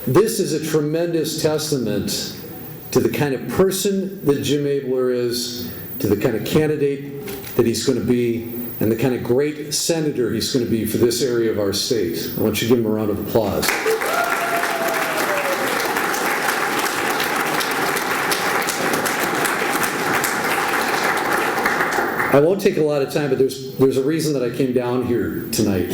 this is a tremendous testament to the kind of person that Jim Abeler is, to the kind of candidate that he's going to be, and the kind of great senator he's going to be for this area of our state. I want you to give him a round of applause. I won't take a lot of time, but there's a reason that I came down here tonight.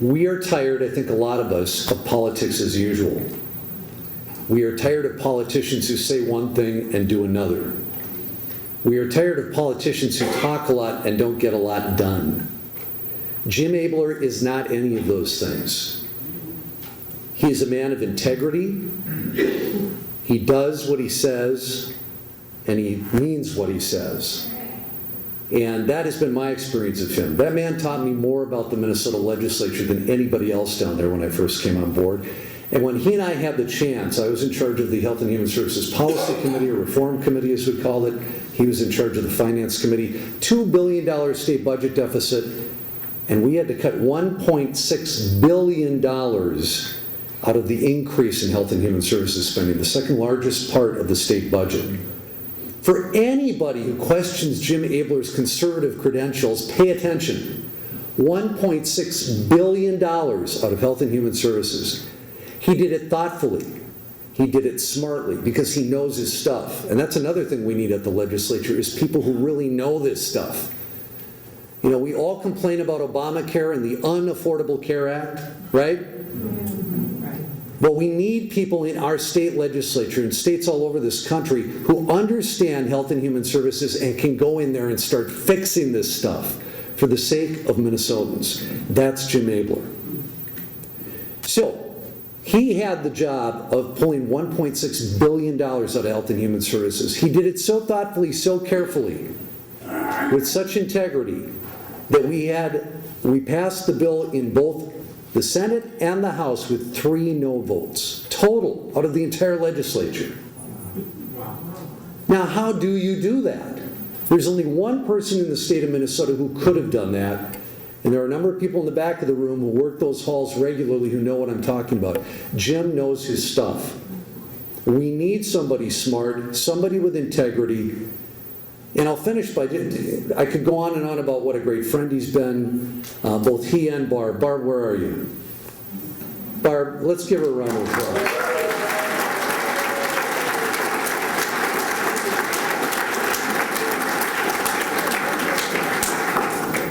We are tired, I think a lot of us, of politics as usual. We are tired of politicians who say one thing and do another. We are tired of politicians who talk a lot and don't get a lot done. Jim Abeler is not any of those things. He is a man of integrity. He does what he says, and he means what he says. And that has been my experience of him. That man taught me more about the Minnesota legislature than anybody else down there when I first came on board. And when he and I had the chance, I was in charge of the Health and Human Services Policy Committee, or Reform Committee as we call it. He was in charge of the Finance Committee. $2 billion state budget deficit, and we had to cut $1.6 billion out of the increase in health and human services spending, the second largest part of the state budget. For anybody who questions Jim Abeler's conservative credentials, pay attention. $1.6 billion out of health and human services. He did it thoughtfully. He did it smartly because he knows his stuff. And that's another thing we need at the legislature is people who really know this stuff. You know, we all complain about Obamacare and the Unaffordable Care Act, right? But we need people in our state legislature and states all over this country who understand health and human services and can go in there and start fixing this stuff for the sake of Minnesotans. That's Jim Abeler. So, he had the job of pulling $1.6 billion out of health and human services. He did it so thoughtfully, so carefully, with such integrity, that we passed the bill in both the Senate and the House with 3 no votes, total, out of the entire legislature. Now, how do you do that? There's only one person in the state of Minnesota who could have done that, and there are a number of people in the back of the room who work those halls regularly who know what I'm talking about. Jim knows his stuff. We need somebody smart, somebody with integrity. And I'll finish by, I could go on and on about what a great friend he's been, both he and Barb. Barb, where are you? Barb, let's give her a round of applause.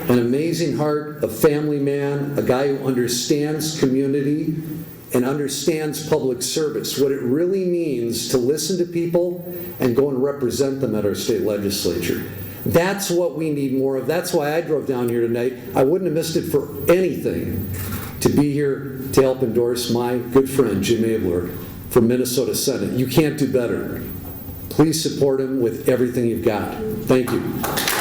An amazing heart, a family man, a guy who understands community and understands public service, what it really means to listen to people and go and represent them at our state legislature. That's what we need more of. That's why I drove down here tonight. I wouldn't have missed it for anything to be here to help endorse my good friend Jim Abeler for Minnesota Senate. You can't do better. Please support him with everything you've got. Thank you.